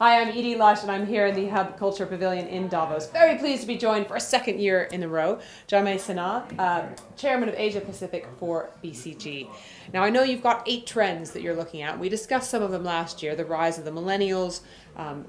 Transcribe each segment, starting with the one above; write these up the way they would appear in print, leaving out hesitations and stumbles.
Hi, I'm Edie Lush, and I'm here in the Hub Culture Pavilion in Davos. Very pleased to be joined for a second year in a row, Janmejaya, Sinha, Chairman of Asia Pacific for BCG. Now, I know you've got 8 trends that you're looking at. We discussed some of them last year, the rise of the millennials,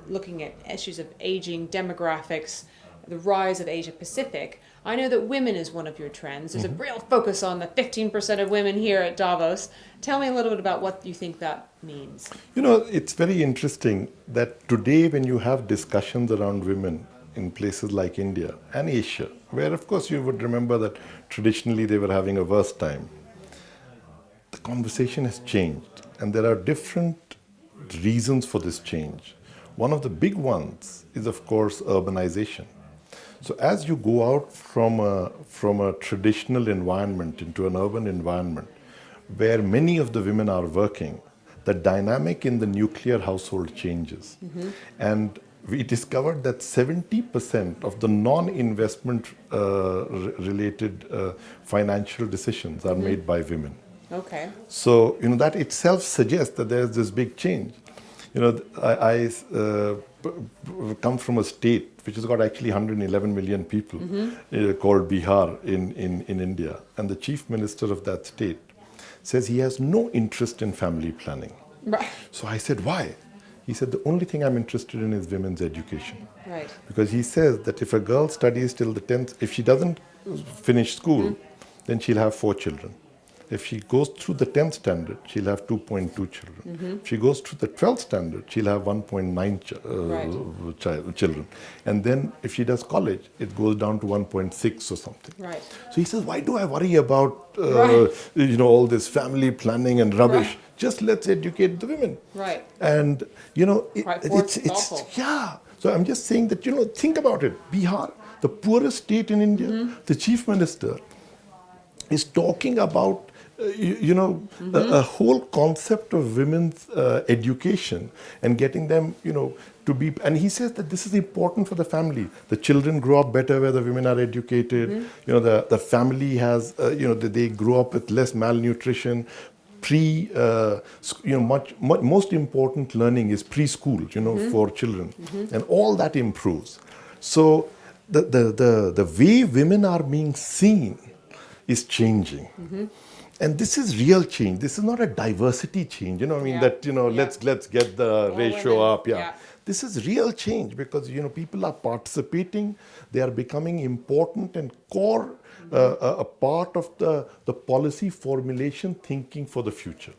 looking at issues of aging, demographics, the rise of Asia Pacific. I know that women is one of your trends. There's a real focus on the 15% of women here at Davos. Tell me a little bit about what you think that means. You know, it's very interesting that today when you have discussions around women in places like India and Asia, where of course you would remember that traditionally they were having a worse time, the conversation has changed and there are different reasons for this change. One of the big ones is of course urbanization. So as you go out from a traditional environment into an urban environment where many of the women are working, the dynamic in the nuclear household changes. And we discovered that 70% of the non-investment related financial decisions are made by women. Okay. So, that itself suggests that there's this big change. I come from a state which has got actually 111 million people called Bihar in India. And the chief minister of that state says he has no interest in family planning. Right. So I said, why? He said, the only thing I'm interested in is women's education. Right. Because he says that if a girl studies till the 10th, if she doesn't finish school, then she'll have 4 children. If she goes through the 10th standard, she'll have 2.2 children. If she goes through the 12th standard, she'll have 1.9 children. And then if she does college, it goes down to 1.6 or something. Right. So he says, why do I worry about all this family planning and rubbish? Right. Just let's educate the women. Right. And, It's it's yeah. So I'm just saying that, think about it. Bihar, the poorest state in India, the chief minister is talking about a whole concept of women's education and getting them, to be, and he says that this is important for the family. The children grow up better where the women are educated. The family has, they grow up with less malnutrition. Most important learning is preschool, for children, and all that improves. So the way women are being seen is changing. And this is real change. This is not a diversity change. Let's get the ratio women. up. Yeah. This is real change because, people are participating. They are becoming important and core, a part of the policy formulation thinking for the future.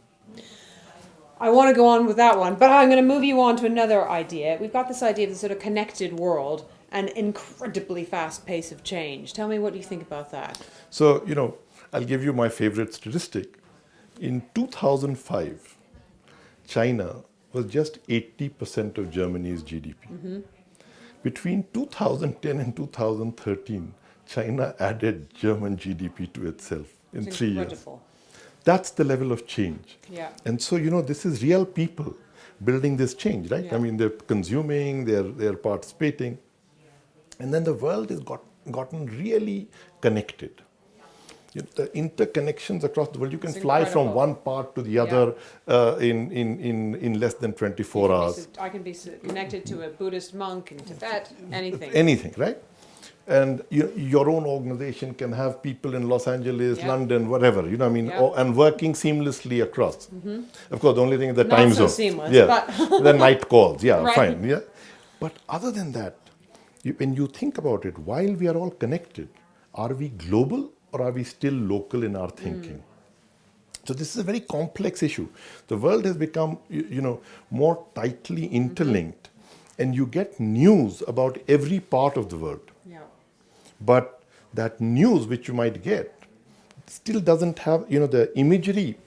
I want to go on with that one, but I'm going to move you on to another idea. We've got this idea of the sort of connected world and incredibly fast pace of change. Tell me what you think about that. So, I'll give you my favorite statistic. In 2005, China was just 80% of Germany's GDP. Between 2010 and 2013, China added German GDP to itself in 3 years. That's the level of change. Yeah. And so, this is real people building this change, right? Yeah. I mean, they're consuming, they're participating. And then the world has gotten really connected. The interconnections across the world, you can fly from one part to the other in less than 24 hours. I can be connected to a Buddhist monk in Tibet, anything. Anything, right? And your own organization can have people in Los Angeles, London, whatever, and working seamlessly across. Of course, the only thing is the time zone. Not so seamless, but the night calls, Right. fine. Yeah. But other than that, when you think about it, while we are all connected, are we global or are we still local in our thinking? So this is a very complex issue. The world has become, more tightly interlinked, and you get news about every part of the world. Yeah. But that news which you might get still doesn't have, the imagery,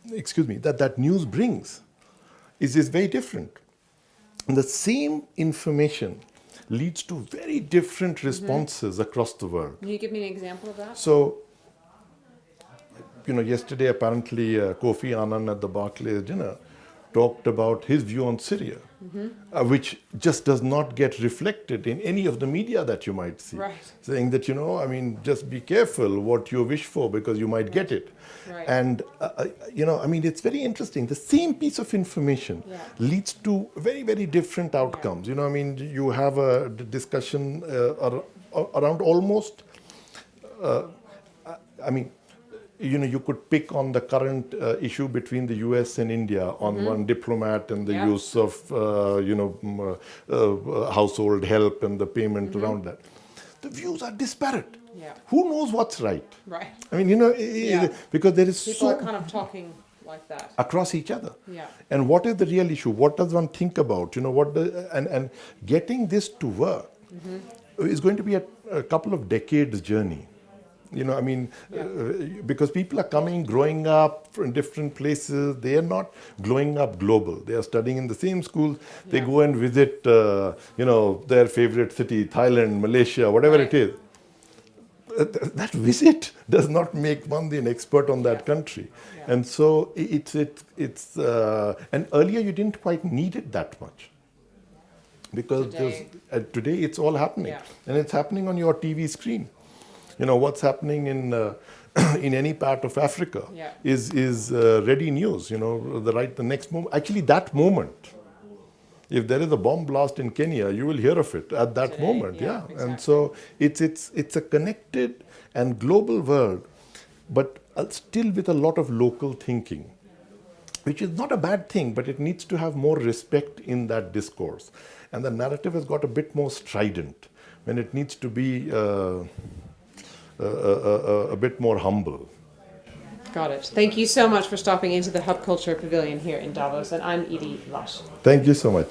that news brings is very different. And the same information leads to very different responses across the world. Can you give me an example of that? So, yesterday apparently Kofi Annan at the Barclays dinner talked about his view on Syria, which just does not get reflected in any of the media that you might see. Right. Saying that, I mean, just be careful what you wish for because you might get it. Right. And, I mean, it's very interesting. The same piece of information leads to very, very different outcomes. I mean, you have a discussion around almost, I mean, you could pick on the current issue between the US and India on one diplomat and the use of, household help and the payment around that. The views are disparate. Yeah. Who knows what's right? Right. I mean, because there is People so are kind of talking like that. across each other. Yeah. And what is the real issue? What does one think about? And getting this to work is going to be a couple of decades journey. I mean, because people are growing up in different places. They are not growing up global. They are studying in the same schools. They go and visit, their favorite city, Thailand, Malaysia, whatever it is. That visit does not make one an expert on that country. Yeah. And so it's and earlier you didn't quite need it that much. Because today it's all happening. Yeah. And it's happening on your TV screen. What's happening in any part of Africa is ready news. The next moment. Actually, that moment, if there is a bomb blast in Kenya, you will hear of it at that moment. Yeah. Exactly. And so it's a connected and global world, but still with a lot of local thinking, which is not a bad thing, but it needs to have more respect in that discourse. And the narrative has got a bit more strident when it needs to be a bit more humble. Got it. Thank you so much for stopping into the Hub Culture Pavilion here in Davos, and I'm Edie Lush. Thank you so much.